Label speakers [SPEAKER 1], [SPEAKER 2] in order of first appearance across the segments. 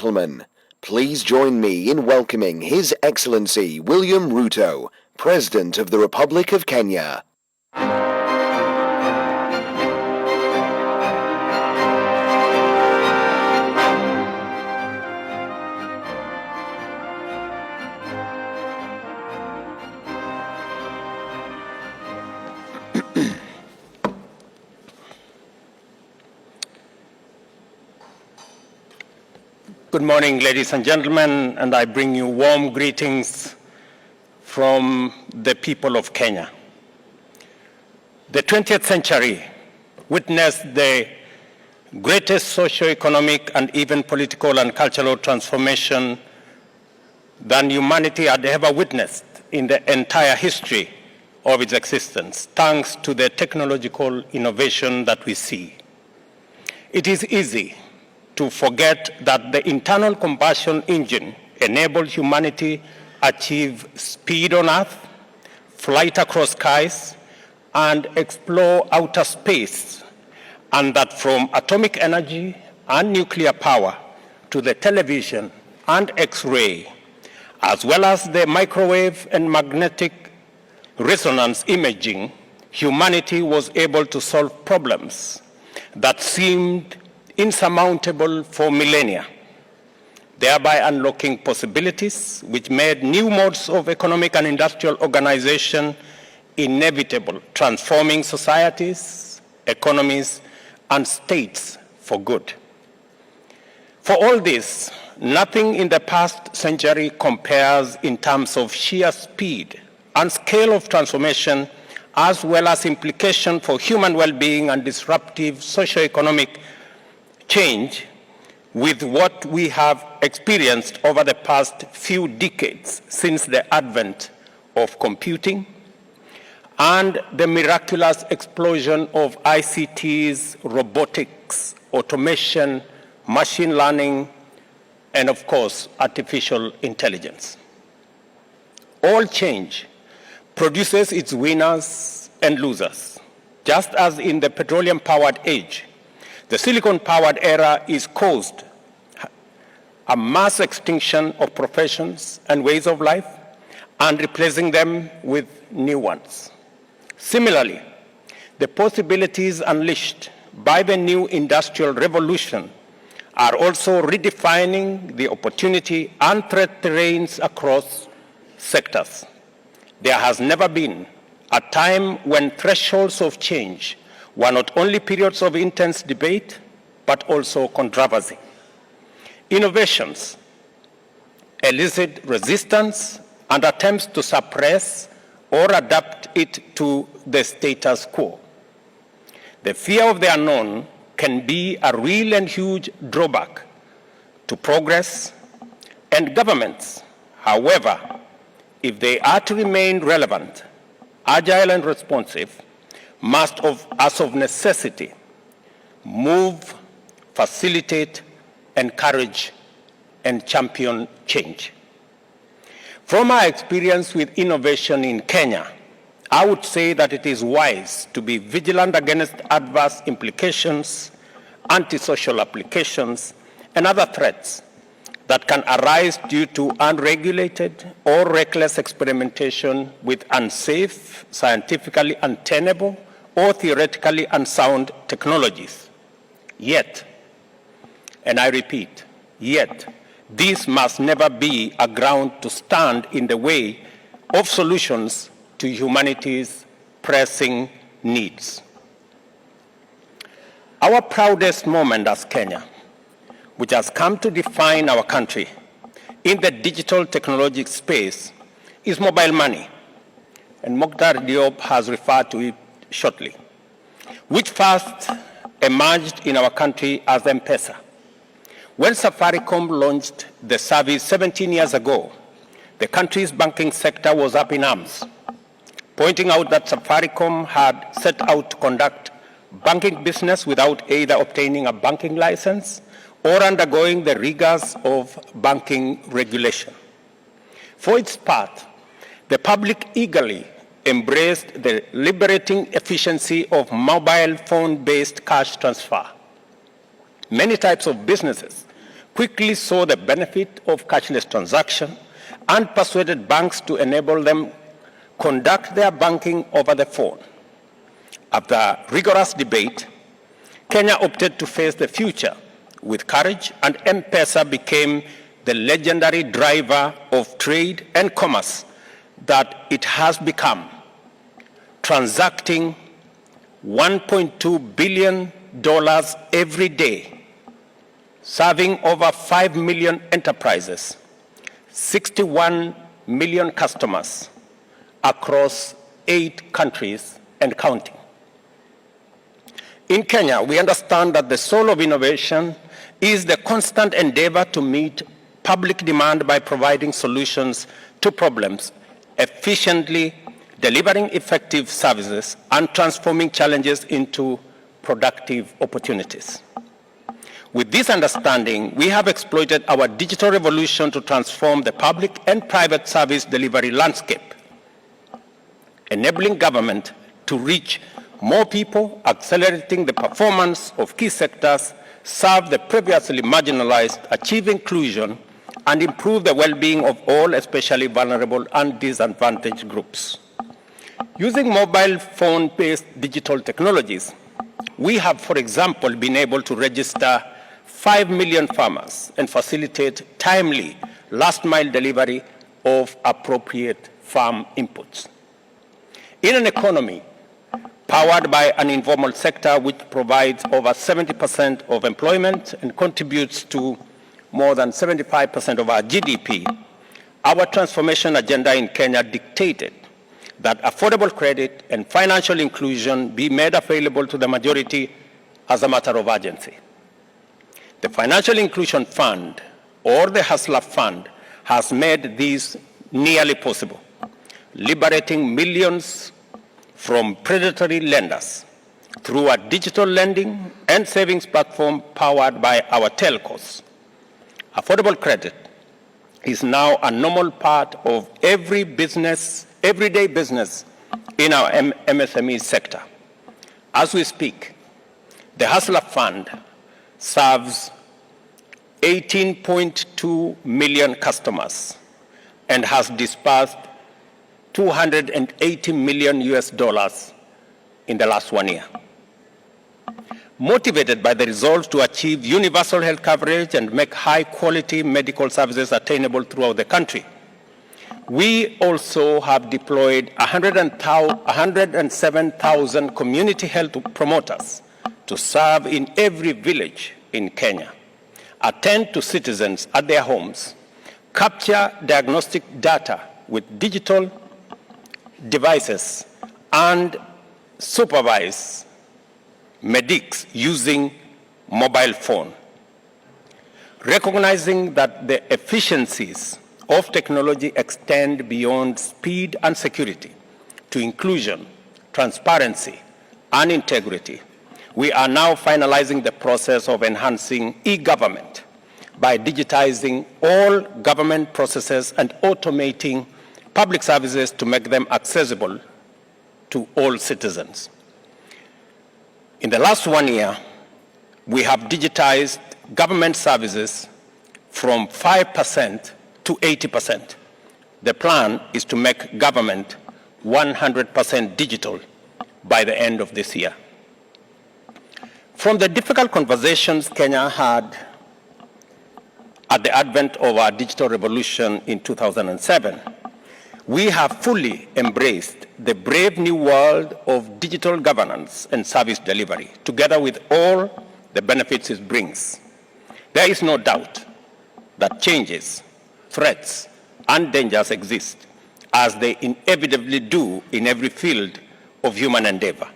[SPEAKER 1] gentlemen, please join me in welcoming His Excellency William Ruto, President of the Republic of Kenya.
[SPEAKER 2] Good morning, ladies and gentlemen, and I bring you warm greetings from the people of Kenya. The 20th century witnessed the greatest socio-economic and even political and cultural transformation than humanity had ever witnessed in the entire history of its existence, thanks to the technological innovation that we see. It is easy to forget that the internal combustion engine enabled humanity achieve speed on Earth, flight across skies, and explore outer space, and that from atomic energy and nuclear power to the television and X-ray, as well as the microwave and magnetic resonance imaging, humanity was able to solve problems that seemed insurmountable for millennia, thereby unlocking possibilities which made new modes of economic and industrial organization inevitable, transforming societies, economies, and states for good. For all this, nothing in the past century compares in terms of sheer speed and scale of transformation, as well as implication for human well-being and disruptive socio-economic change with what we have experienced over the past few decades since the advent of computing and the miraculous explosion of ICTs, robotics, automation, machine learning, and of course, artificial intelligence. All change produces its winners and losers, just as in the petroleum-powered age. The silicon-powered era is caused a mass extinction of professions and ways of life and replacing them with new ones. Similarly, the possibilities unleashed by the new industrial revolution are also redefining the opportunity and threat terrains across sectors. There has never been a time when thresholds of change were not only periods of intense debate, but also controversy. Innovations elicit resistance and attempts to suppress or adapt it to the status quo. The fear of the unknown can be a real and huge drawback to progress, and governments, however, if they are to remain relevant, agile and responsive, must, as of necessity, move, facilitate, encourage, and champion change. From our experience with innovation in Kenya, I would say that it is wise to be vigilant against adverse implications, antisocial applications, and other threats that can arise due to unregulated or reckless experimentation with unsafe, scientifically untenable, or theoretically unsound technologies. Yet, and I repeat, yet, this must never be a ground to stand in the way of solutions to humanity's pressing needs. Our proudest moment as Kenya, which has come to define our country in the digital technology space, is mobile money, and Mokhtar Diop has referred to it shortly, which first emerged in our country as M-Pesa. When Safaricom launched the service 17 years ago, the country's banking sector was up in arms, pointing out that Safaricom had set out to conduct banking business without either obtaining a banking license or undergoing the rigors of banking regulation. For its part, the public eagerly embraced the liberating efficiency of mobile phone-based cash transfer. Many types of businesses quickly saw the benefit of cashless transaction and persuaded banks to enable them conduct their banking over the phone. After rigorous debate, Kenya opted to face the future with courage, and M-Pesa became the legendary driver of trade and commerce that it has become, transacting $1.2 billion every day, serving over 5 million enterprises, 61 million customers across 8 countries and counting. In Kenya, we understand that the soul of innovation is the constant endeavor to meet public demand by providing solutions to problems, efficiently delivering effective services, and transforming challenges into productive opportunities. With this understanding, we have exploited our digital revolution to transform the public and private service delivery landscape, enabling government to reach more people, accelerating the performance of key sectors, serve the previously marginalized, achieve inclusion, and improve the well-being of all, especially vulnerable and disadvantaged groups. Using mobile phone-based digital technologies, we have, for example, been able to register 5 million farmers and facilitate timely last-mile delivery of appropriate farm inputs. In an economy powered by an informal sector which provides over 70% of employment and contributes to more than 75% of our GDP, our transformation agenda in Kenya dictated that affordable credit and financial inclusion be made available to the majority as a matter of urgency. The Financial Inclusion Fund, or the Hustler Fund, has made this nearly possible, liberating millions from predatory lenders through a digital lending and savings platform powered by our telcos. Affordable credit is now a normal part of everyday business in our MSME sector. As we speak, the Hustler Fund serves 18.2 million customers and has disbursed $280 million in the last 1 year. Motivated by the resolve to achieve universal health coverage and make high-quality medical services attainable throughout the country, we also have deployed 107,000 community health promoters to serve in every village in Kenya, attend to citizens at their homes, capture diagnostic data with digital devices, and supervise medics using mobile phone. Recognizing that the efficiencies of technology extend beyond speed and security to inclusion, transparency, and integrity, we are now finalizing the process of enhancing e-government by digitizing all government processes and automating public services to make them accessible to all citizens. In the last 1 year, we have digitized government services from 5% to 80%. The plan is to make government 100% digital by the end of this year. From the difficult conversations Kenya had at the advent of our digital revolution in 2007, we have fully embraced the brave new world of digital governance and service delivery, together with all the benefits it brings. There is no doubt that changes, threats, and dangers exist, as they inevitably do in every field of human endeavor.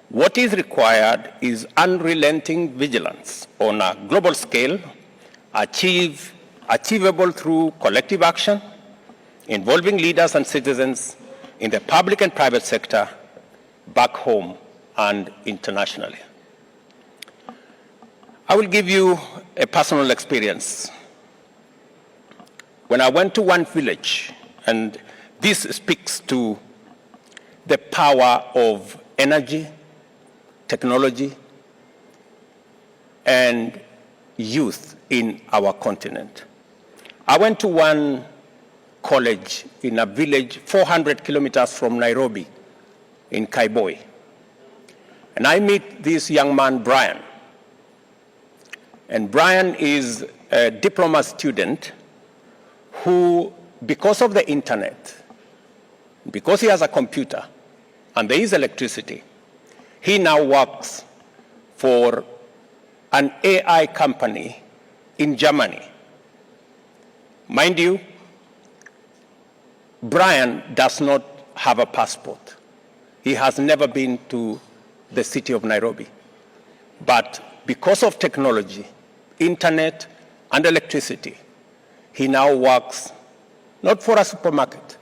[SPEAKER 2] What is required is unrelenting vigilance on a global scale, achievable through collective action, involving leaders and citizens in the public and private sector, back home and internationally. I will give you a personal experience. When I went to one village, and this speaks to the power of energy, technology, and youth in our continent. I went to one college in a village 400 kilometers from Nairobi in Kaiboi. And I meet this young man, Brian. And Brian is a diploma student who, because of the internet, because he has a computer and there is electricity, he now works for an AI company in Germany. Mind you, Brian does not have a passport. He has never been to the city of Nairobi. But because of technology, internet, and electricity, he now works not for a supermarket,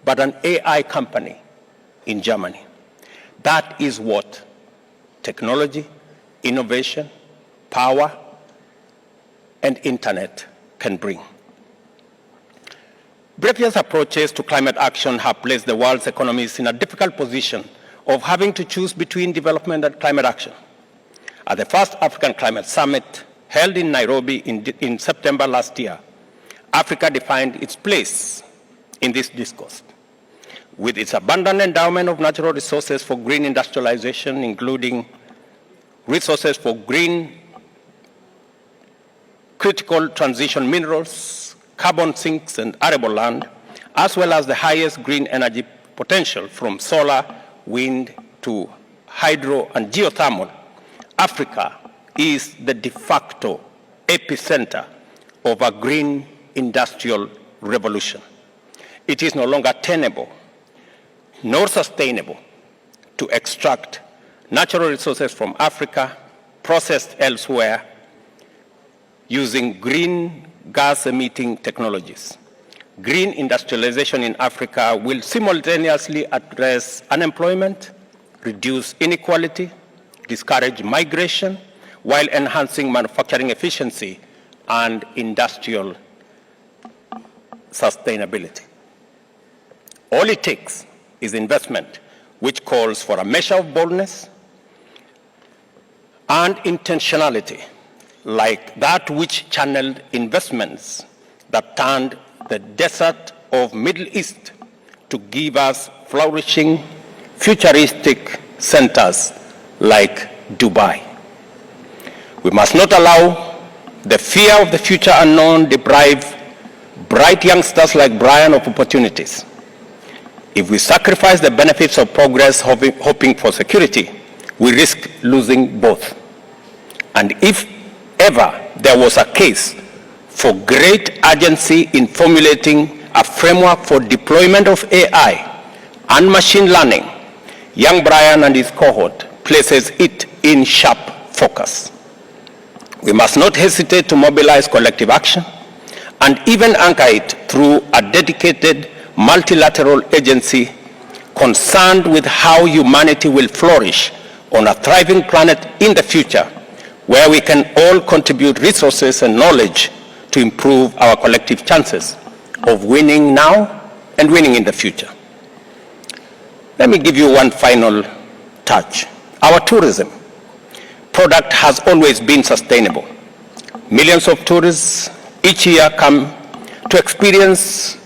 [SPEAKER 2] but an AI company in Germany. That is what technology, innovation, power, and internet can bring. Previous approaches to climate action have placed the world's economies in a difficult position of having to choose between development and climate action. At the first African Climate Summit held in Nairobi in September last year, Africa defined its place in this discourse. With its abundant endowment of natural resources for green industrialization, including resources for green critical transition minerals, carbon sinks, and arable land, as well as the highest green energy potential from solar, wind to hydro and geothermal, Africa is the de facto epicenter of a green industrial revolution. It is no longer tenable nor sustainable to extract natural resources from Africa, processed elsewhere, using green gas-emitting technologies. Green industrialization in Africa will simultaneously address unemployment, reduce inequality, discourage migration, while enhancing manufacturing efficiency and industrial sustainability. All it takes is investment, which calls for a measure of boldness and intentionality, like that which channeled investments that turned the desert of Middle East to give us flourishing, futuristic centers like Dubai. We must not allow the fear of the future unknown deprive bright youngsters like Brian of opportunities. If we sacrifice the benefits of progress hoping for security, we risk losing both. And if ever there was a case for great urgency in formulating a framework for deployment of AI and machine learning, young Brian and his cohort places it in sharp focus. We must not hesitate to mobilize collective action and even anchor it through a dedicated multilateral agency concerned with how humanity will flourish on a thriving planet in the future, where we can all contribute resources and knowledge to improve our collective chances of winning now and winning in the future. Let me give you one final touch. Our tourism product has always been sustainable. Millions of tourists each year come to experience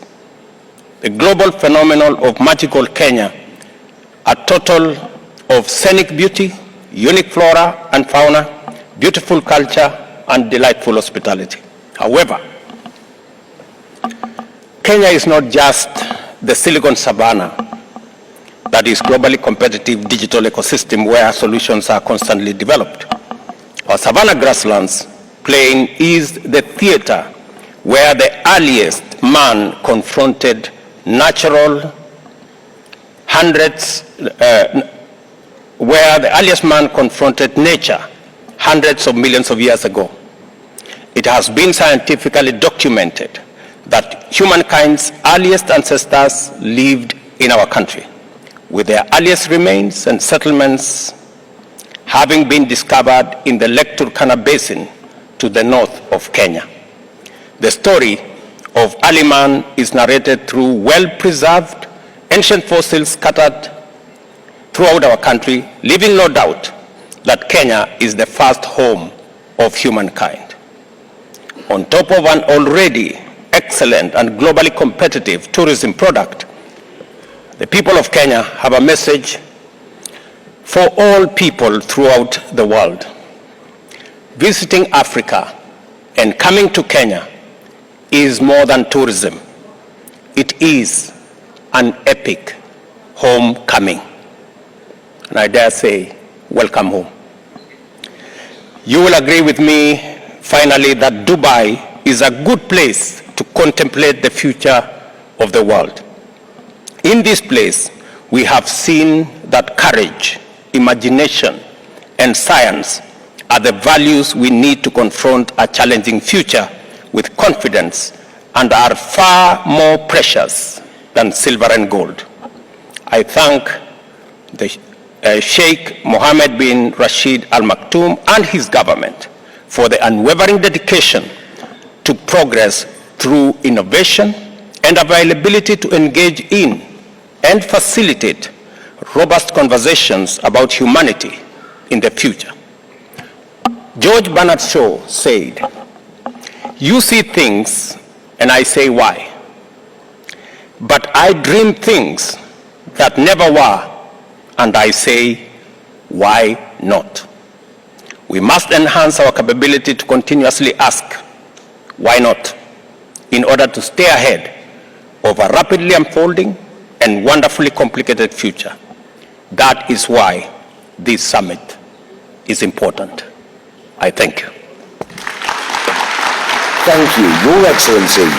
[SPEAKER 2] the global phenomenon of magical Kenya, a total of scenic beauty, unique flora and fauna, beautiful culture, and delightful hospitality. However, Kenya is not just the Silicon Savannah that is globally competitive digital ecosystem where solutions are constantly developed. Our Savannah grasslands plain is the theater where the earliest man confronted nature hundreds of millions of years ago. It has been scientifically documented that humankind's earliest ancestors lived in our country, with their earliest remains and settlements having been discovered in the Lake Turkana Basin to the north of Kenya. The story of early man is narrated through well-preserved ancient fossils scattered throughout our country, leaving no doubt that Kenya is the first home of humankind. on top of an already excellent and globally competitive tourism product, the people of Kenya have a message for all people throughout the world. Visiting Africa and coming to Kenya is more than tourism. It is an epic homecoming. And I dare say, welcome home. You will agree with me, finally, that Dubai is a good place to contemplate the future of the world. In this place, we have seen that courage, imagination, and science are the values we need to confront a challenging future with confidence and are far more precious than silver and gold. I thank the Sheikh Mohammed bin Rashid Al Maktoum and his government for the unwavering dedication to progress through innovation and availability to engage in and facilitate robust conversations about humanity in the future. George Bernard Shaw said, "You see things and I say why, but I dream things that never were and I say why not." We must enhance our capability to continuously ask why not in order to stay ahead of a rapidly unfolding and wonderfully complicated future. That is why this summit is important. I thank you.
[SPEAKER 1] Thank you, Your Excellency.